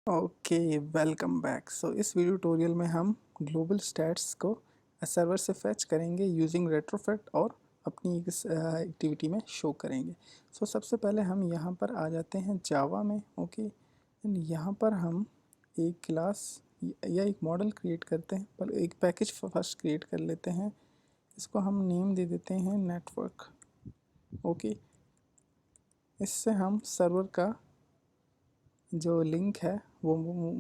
Okay, welcome back. सो इस video tutorial में हम ग्लोबल स्टैट्स को सर्वर से फेच करेंगे यूजिंग रेट्रोफिट और अपनी इस एक्टिविटी में शो करेंगे। सो सबसे पहले हम यहाँ पर आ जाते हैं जावा में। ओके, एंड यहाँ पर हम एक क्लास या एक मॉडल क्रिएट करते हैं, पर एक पैकेज फर्स्ट क्रिएट कर लेते हैं। इसको हम नेम दे देते हैं नेटवर्क। ओके, इससे हम सर्वर का जो लिंक है वो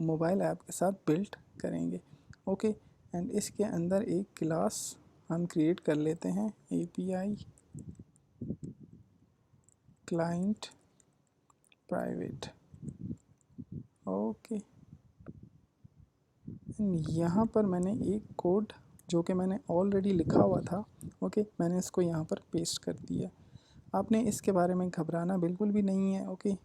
मोबाइल ऐप के साथ बिल्ड करेंगे। ओके, एंड इसके अंदर एक क्लास हम क्रिएट कर लेते हैं API क्लाइंट प्राइवेट। ओके, यहाँ पर मैंने एक कोड जो कि मैंने ऑलरेडी लिखा हुआ था, ओके, मैंने इसको यहाँ पर पेस्ट कर दिया। आपने इसके बारे में घबराना बिल्कुल भी नहीं है। ओके,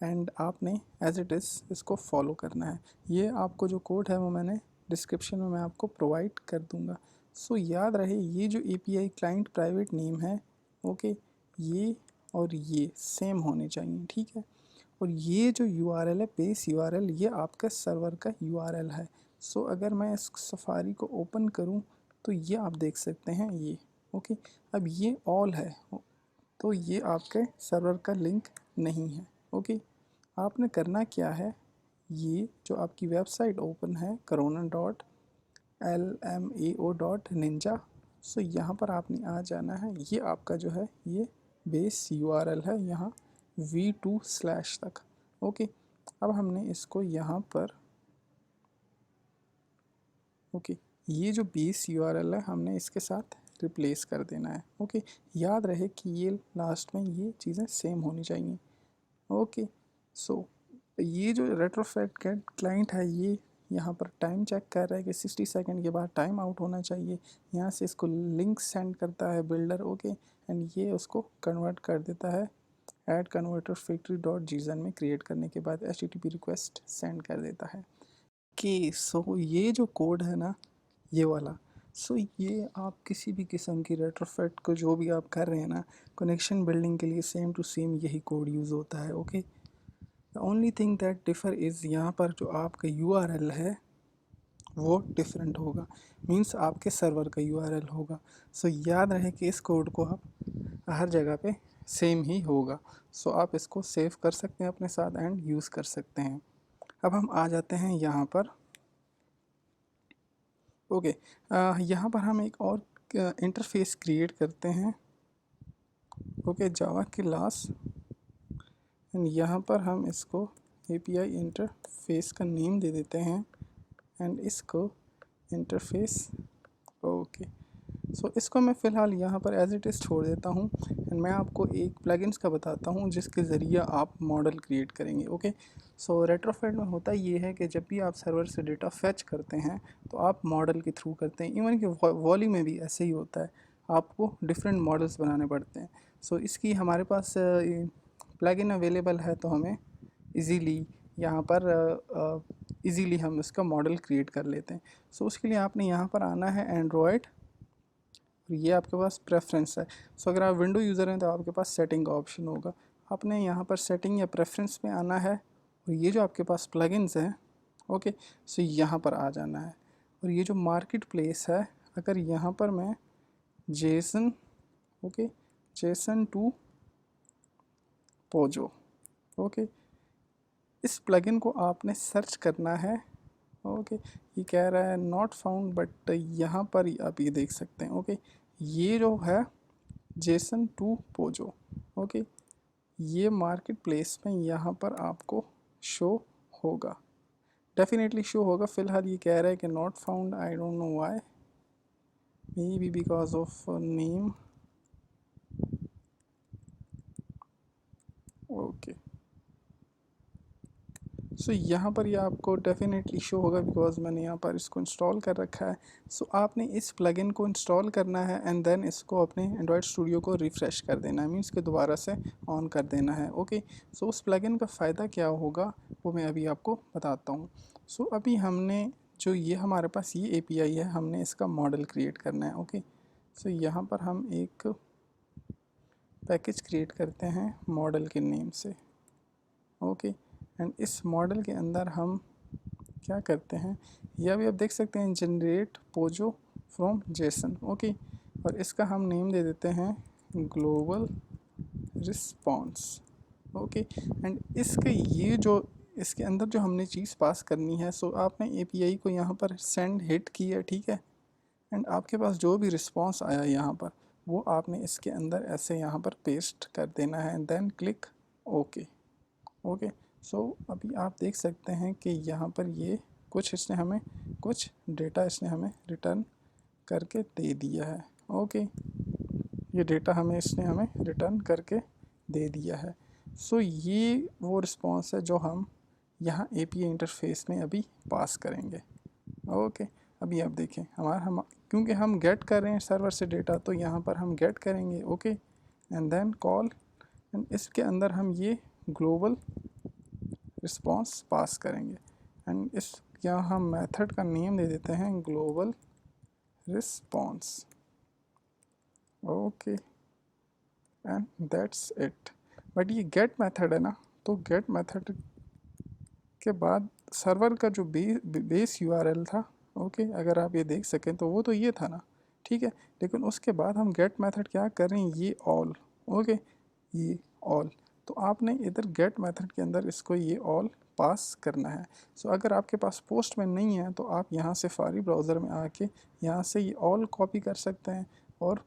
एंड आपने एज इट इज़ इसको फॉलो करना है। ये आपको जो कोड है वो मैंने डिस्क्रिप्शन में मैं आपको प्रोवाइड कर दूंगा। सो याद रहे ये जो API क्लाइंट प्राइवेट नेम है, ओके, ये और ये सेम होने चाहिए, ठीक है। और ये जो URL है, बेस URL, ये आपका सर्वर का URL है। सो अगर मैं इस सफारी को ओपन करूं तो ये आप देख सकते हैं ये। ओके, अब ये ऑल है तो ये आपके सर्वर का लिंक नहीं है। ओके, आपने करना क्या है, ये जो आपकी वेबसाइट ओपन है corona.lmao.ninja, सो यहाँ पर आपने आ जाना है। ये आपका जो है ये बेस URL है यहाँ v2/ तक। ओके, अब हमने इसको यहाँ पर ओके, ये जो बेस URL है हमने इसके साथ रिप्लेस कर देना है। ओके, याद रहे कि ये लास्ट में ये चीज़ें सेम होनी चाहिए। ओके, सो ये जो रेट्रोफिट क्लाइंट है ये यहाँ पर टाइम चेक कर रहा है कि 60 सेकंड के बाद टाइम आउट होना चाहिए। यहाँ से इसको लिंक सेंड करता है बिल्डर। ओके, एंड ये उसको कन्वर्ट कर देता है ऐड कन्वर्टर फैक्ट्री डॉट जीजन में क्रिएट करने के बाद HTTP रिक्वेस्ट सेंड कर देता है। कि सो ये जो कोड है ना, ये वाला, सो ये आप किसी भी किस्म की रेट्रोफिट को जो भी आप कर रहे हैं ना, कनेक्शन बिल्डिंग के लिए सेम टू सेम यही कोड यूज़ होता है। Okay, the only thing that differ is यहाँ पर जो आपका URL है वो डिफरेंट होगा, मींस आपके सर्वर का URL होगा। सो याद रहे कि इस कोड को आप हर जगह पे सेम ही होगा। सो आप इसको सेव कर सकते हैं अपने साथ एंड यूज़ कर सकते हैं। अब हम आ जाते हैं यहाँ पर। ओके, यहाँ पर हम एक और इंटरफेस क्रिएट करते हैं। ओके, जावा क्लास, एंड यहाँ पर हम इसको API इंटरफेस का नेम दे देते हैं एंड इसको इंटरफेस। ओके, सो इसको मैं फ़िलहाल यहाँ पर एज इट इज़ छोड़ देता हूँ एंड मैं आपको एक प्लगइन्स का बताता हूँ जिसके ज़रिए आप मॉडल क्रिएट करेंगे। ओके, सो रेट्रोफिट में होता ये है कि जब भी आप सर्वर से डेटा फेच करते हैं तो आप मॉडल के थ्रू करते हैं। इवन कि वॉली में भी ऐसे ही होता है, आपको डिफरेंट मॉडल्स बनाने पड़ते हैं। सो इसकी हमारे पास प्लगइन अवेलेबल है तो हमें इजीली यहाँ पर इजीली हम इसका मॉडल क्रिएट कर लेते हैं। सो उसके लिए आपने यहाँ पर आना है एंड्रॉयड, और ये आपके पास प्रेफरेंस है। सो अगर आप विंडो यूज़र हैं तो आपके पास सेटिंग का ऑप्शन होगा। आपने यहाँ पर सेटिंग या प्रेफरेंस में आना है और ये जो आपके पास प्लगइन्स हैं, ओके, सो यहाँ पर आ जाना है। और ये जो मार्केट प्लेस है, अगर यहाँ पर मैं JSON, okay, JSON to POJO, okay, इस प्लगइन को आपने सर्च करना है। ओके, ये कह रहा है नॉट फाउंड, बट यहाँ पर आप ये देख सकते हैं। ओके, ये जो है जेसन टू पोजो, ओके, ये मार्केट प्लेस में यहाँ पर आपको शो होगा, डेफिनेटली शो होगा। फ़िलहाल ये कह रहा है कि not found, I don't know why, maybe because of name. Okay, so यहाँ पर ये आपको डेफिनेटली शो होगा बिकॉज मैंने यहाँ पर इसको इंस्टॉल कर रखा है। सो आपने इस प्लगइन को इंस्टॉल करना है एंड देन इसको अपने एंड्रॉयड स्टूडियो को रिफ़्रेश कर देना है, मीन्स के दोबारा से ऑन कर देना है। ओके, सो उस प्लगइन का फ़ायदा क्या होगा वो मैं अभी आपको बताता हूँ। सो अभी हमने जो ये हमारे पास ये API है, हमने इसका मॉडल क्रिएट करना है। ओके, सो यहाँ पर हम एक पैकेज क्रिएट करते हैं मॉडल के नेम से। ओके, एंड इस मॉडल के अंदर हम क्या करते हैं, यह भी आप देख सकते हैं, generate Pozzo from Jason. Okay, और इसका हम नेम दे देते हैं ग्लोबल रिस्पॉन्स। ओके, एंड इसके ये जो इसके अंदर जो हमने चीज़ पास करनी है, सो आपने एपीआई को यहाँ पर सेंड हिट किया, ठीक है, एंड आपके पास जो भी रिस्पॉन्स आया यहाँ पर वो आपने इसके अंदर ऐसे यहाँ पर पेस्ट कर देना है, देन क्लिक ओके। ओके, सो अभी आप देख सकते हैं कि यहाँ पर ये कुछ डेटा इसने हमें रिटर्न करके दे दिया है। ओके, ये डेटा इसने हमें रिटर्न करके दे दिया है। सो ये वो रिस्पॉन्स है जो हम यहाँ एपीआई इंटरफेस में अभी पास करेंगे। ओके, अभी आप देखें हम क्योंकि हम गेट कर रहे हैं सर्वर से डेटा, तो यहाँ पर हम गेट करेंगे। Okay, and then call, and इसके अंदर हम ये ग्लोबल रिस्पॉन्स पास करेंगे, एंड इस यहाँ हम मेथड का नेम दे देते हैं global response. Okay, and that's it. But ये गेट मेथड है ना, तो गेट मेथड के बाद सर्वर का जो बेस यूआरएल था, ओके, अगर आप ये देख सकें तो वो तो ये था ना, ठीक है, लेकिन उसके बाद हम गेट मेथड क्या कर रहे हैं, ये ऑल। ओके, ये ऑल, तो आपने इधर गेट मेथड के अंदर इसको ये ऑल पास करना है। सो अगर आपके पास पोस्ट में नहीं है तो आप यहाँ से फारी ब्राउज़र में आके यहाँ से ये ऑल कॉपी कर सकते हैं, और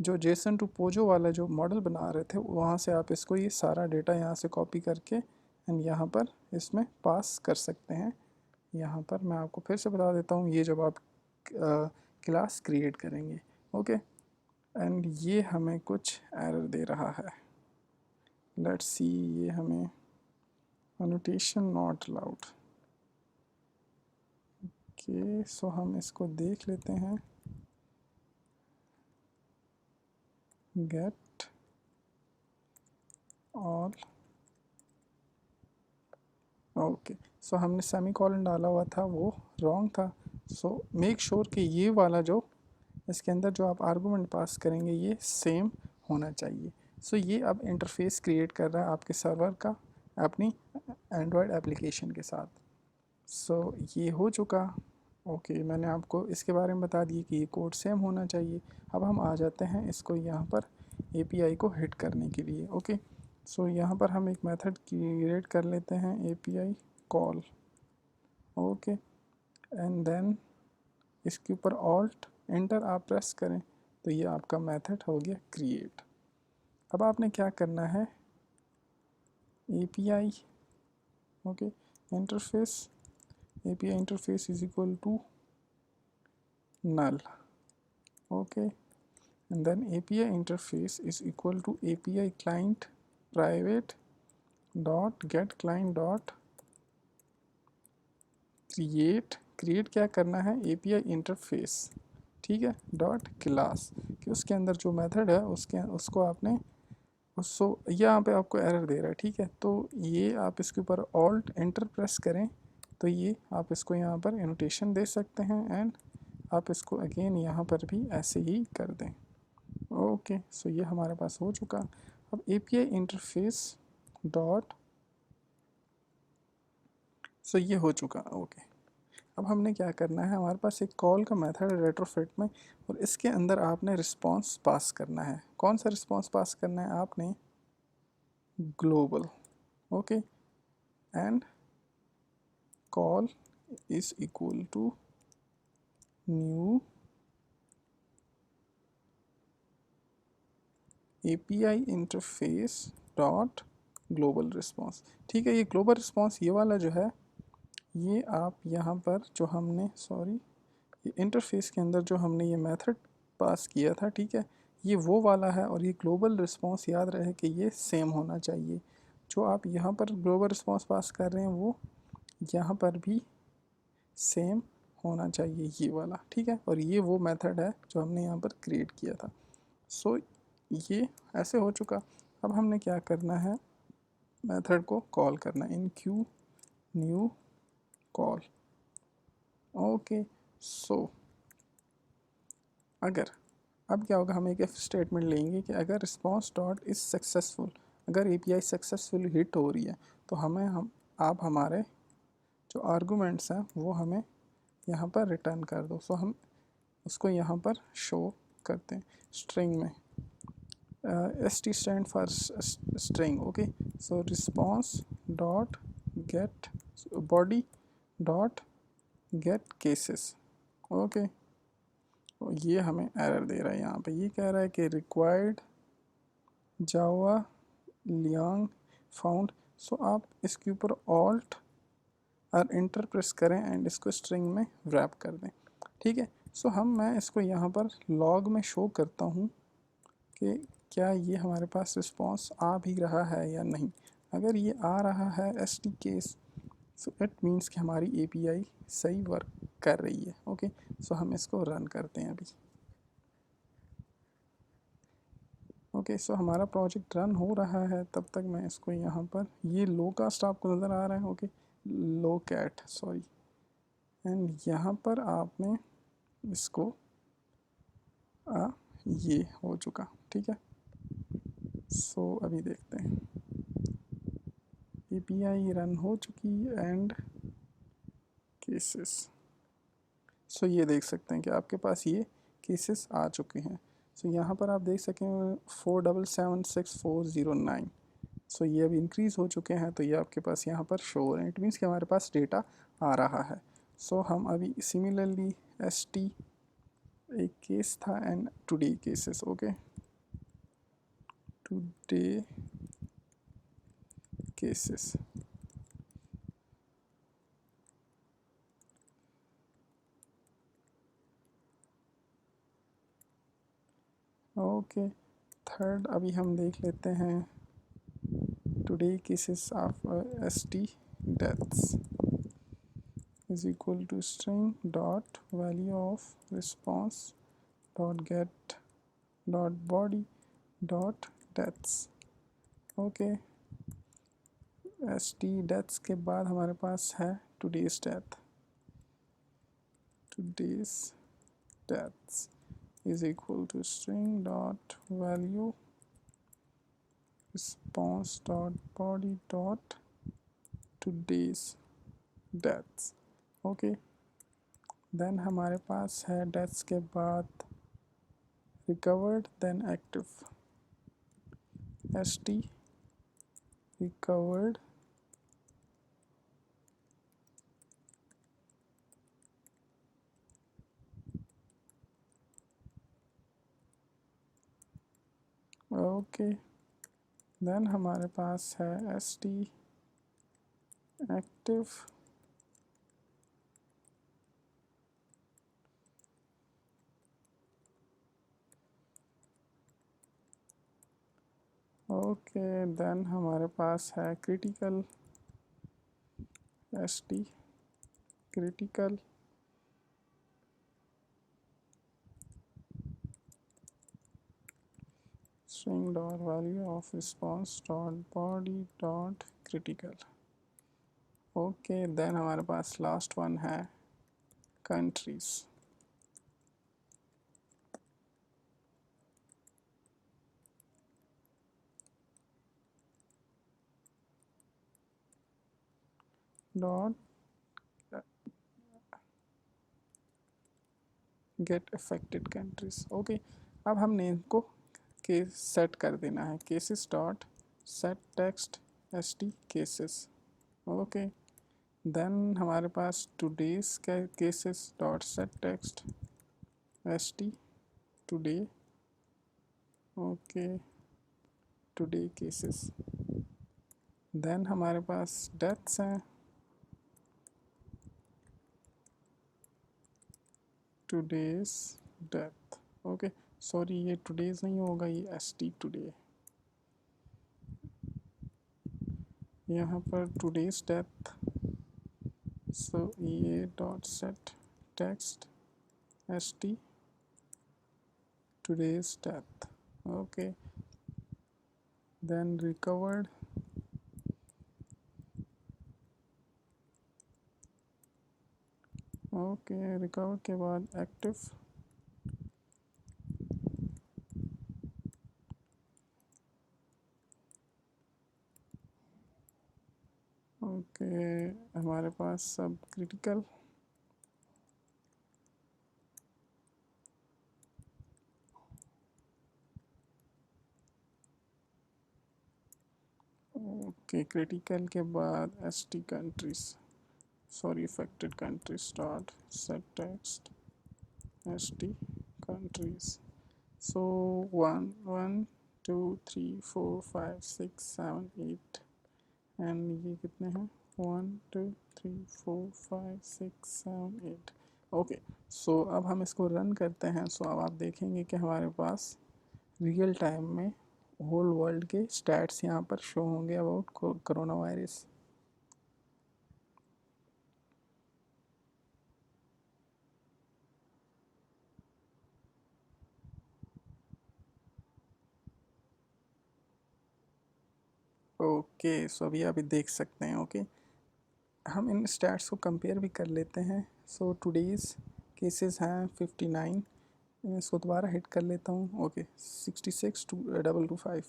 जो जेसन टू पोजो वाला जो मॉडल बना रहे थे वहाँ से आप इसको ये सारा डेटा यहाँ से कॉपी करके एंड यहाँ पर इसमें पास कर सकते हैं। यहाँ पर मैं आपको फिर से बता देता हूँ, ये जब आप क्लास क्रिएट करेंगे, ओके, एंड ये हमें कुछ एरर दे रहा है, लेट्स सी, ये हमें annotation नॉट अलाउड। ओके, सो हम इसको देख लेते हैं, गेट ऑल। ओके, सो हमने सेमीकोलन डाला हुआ था वो रॉन्ग था। सो मेक श्योर कि ये वाला जो इसके अंदर जो आप आर्गूमेंट पास करेंगे ये सेम होना चाहिए। सो ये अब इंटरफेस क्रिएट कर रहा है आपके सर्वर का अपनी एंड्रॉयड एप्लीकेशन के साथ। सो ये हो चुका। ओके, मैंने आपको इसके बारे में बता दिया कि ये कोड सेम होना चाहिए। अब हम आ जाते हैं इसको यहाँ पर एपीआई को हिट करने के लिए। ओके, सो यहाँ पर हम एक मेथड क्रिएट कर लेते हैं, API call. Okay, and then इसके ऊपर ऑल्ट एंटर आप प्रेस करें तो ये आपका मेथड हो गया क्रिएट। अब आपने क्या करना है, API okay interface, API interface is equal to null. Okay, and then API interface is equal to API client private dot get client dot create क्या करना है, API interface, ठीक है, डॉट क्लास, कि उसके अंदर जो मेथड है उसको आपने उसको यहाँ पे आपको एरर दे रहा है, ठीक है, तो ये आप इसके ऊपर ऑल्ट एंटर प्रेस करें तो ये आप इसको यहाँ पर एनोटेशन दे सकते हैं, एंड आप इसको अगेन यहाँ पर भी ऐसे ही कर दें। ओके, सो ये हमारे पास हो चुका। अब API इंटरफेस डॉट, सो ये हो चुका। ओके, अब हमने क्या करना है, हमारे पास एक कॉल का मेथड है रेट्रोफिट में, और इसके अंदर आपने रिस्पॉन्स पास करना है। कौन सा रिस्पॉन्स पास करना है आपने, global. Okay, and call is equal to new API interface dot global response. ठीक है, ये ग्लोबल रिस्पॉन्स ये वाला जो है, ये आप यहाँ पर जो हमने ये इंटरफेस के अंदर जो हमने ये मेथड पास किया था, ठीक है, ये वो वाला है, और ये ग्लोबल रिस्पॉन्स याद रहे कि ये सेम होना चाहिए। जो आप यहाँ पर ग्लोबल रिस्पॉन्स पास कर रहे हैं वो यहाँ पर भी सेम होना चाहिए, ये वाला, ठीक है, और ये वो मेथड है जो हमने यहाँ पर क्रिएट किया था। सो ये ऐसे हो चुका। अब हमने क्या करना है, मेथड को कॉल करना, इन क्यू न्यू कॉल। ओके, सो अगर अब क्या होगा, हम एक इफ स्टेटमेंट लेंगे कि अगर रिस्पॉन्स डॉट इज़ सक्सेसफुल, अगर API सक्सेसफुल हिट हो रही है तो हम आप हमारे जो आर्गूमेंट्स हैं वो हमें यहाँ पर रिटर्न कर दो। सो हम उसको यहाँ पर शो करते हैं स्ट्रिंग में। st stand for string. Okay, so response dot gate body dot gate cases. Okay, ये हमें एरर दे रहा है यहाँ पे। ये कह रहा है कि रिक्वायर्ड जावा लियांग फाउंड। सो आप इसके ऊपर ऑल्ट और इंटर प्रेस करें एंड इसको स्ट्रिंग में रैप कर दें। ठीक है, सो मैं इसको यहाँ पर लॉग में शो करता हूँ कि क्या ये हमारे पास रिस्पॉन्स आ भी रहा है या नहीं। अगर ये आ रहा है st case, so it means कि हमारी API सही वर्क कर रही है। ओके, सो हम इसको रन करते हैं अभी। ओके, सो हमारा प्रोजेक्ट रन हो रहा है। तब तक मैं इसको यहाँ पर, ये लो कास्ट आपको नज़र आ रहा है। Okay, logcat sorry, and यहाँ पर आपने इसको ये हो चुका। ठीक है, सो अभी देखते हैं। API रन हो चुकी एंड केसेस। सो ये देख सकते हैं कि आपके पास ये केसेस आ चुके हैं। सो यहाँ पर आप देख सकें 4776409। सो ये अभी इंक्रीज़ हो चुके हैं, तो ये आपके पास यहाँ पर शो हो रहे हैं। इट मीन्स कि हमारे पास डेटा आ रहा है। सो हम अभी सिमिलरली st एक केस था and today cases. Okay, today cases. Okay, third अभी हम देख लेते हैं today cases of st deaths is equal to string dot value of response dot get dot body dot deaths। Okay, st deaths के बाद हमारे पास है today's death। today's deaths is equal to string dot value response dot body dot today's deaths। Okay, then हमारे पास है deaths के बाद recovered then active. st recovered okay, then हमारे पास है st एक्टिव ओके, देन हमारे पास है critical. st critical string dot value of response dot body dot critical। Okay, then हमारे पास लास्ट वन है countries. Dot get affected countries. Okay, अब हमने इनको के सेट कर देना है। Cases dot set text st cases. Okay, then हमारे पास टुडेज का cases dot set text st today. Okay, today cases. Then हमारे पास डेथ्स हैं। Today's death. ओके, सॉरी ये टुडेज नहीं होगा, ये st टुडे। यहाँ पर टुडेज डेथ। सो ये dot set text st today's death। okay, then recovered recovered के बाद active सब क्रिटिकल, ओके क्रिटिकल के बाद ST countries, sorry affected countries start set text ST countries. So 1 1 2 3 4 5 6 7 8 and ये कितने हैं 1 2 3 4 5 6 7 8। ओके सो अब हम इसको रन करते हैं। सो अब आप देखेंगे कि हमारे पास रियल टाइम में होल वर्ल्ड के स्टैट्स यहाँ पर शो होंगे about corona virus. Okay so अभी आप देख सकते हैं। ओके हम इन स्टैट्स को कंपेयर भी कर लेते हैं। सो टुडेज़ केसेस हैं 59, इसको दोबारा हिट कर लेता हूँ। ओके 66,225।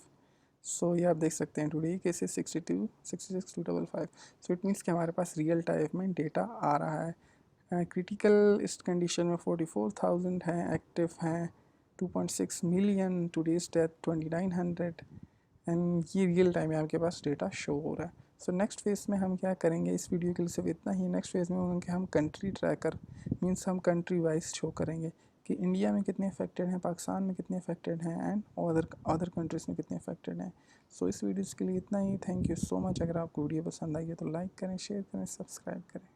सो ये आप देख सकते हैं today cases 66,225। So it means कि हमारे पास रियल टाइम में डेटा आ रहा है। क्रिटिकल इस कंडीशन में 44,000 हैं, एक्टिव हैं 2.6 मिलियन, टुडेज डेथ 2900 एंड ये रियल टाइम में आपके पास डेटा शो हो रहा है। सो नेक्स्ट फेज़ में हम क्या करेंगे, इस वीडियो के लिए सिर्फ इतना ही। नेक्स्ट फेज़ में होगा कि हम कंट्री ट्रैकर मीन्स हम कंट्री वाइज शो करेंगे कि इंडिया में कितने अफेक्टेड हैं, पाकिस्तान में कितने अफेक्टेड हैं एंड अदर कंट्रीज़ में कितने अफेक्टेड हैं। सो इस वीडियोज़ के लिए इतना ही। Thank you so much. अगर आपको वीडियो पसंद आई है तो लाइक करें, शेयर करें, सब्सक्राइब करें।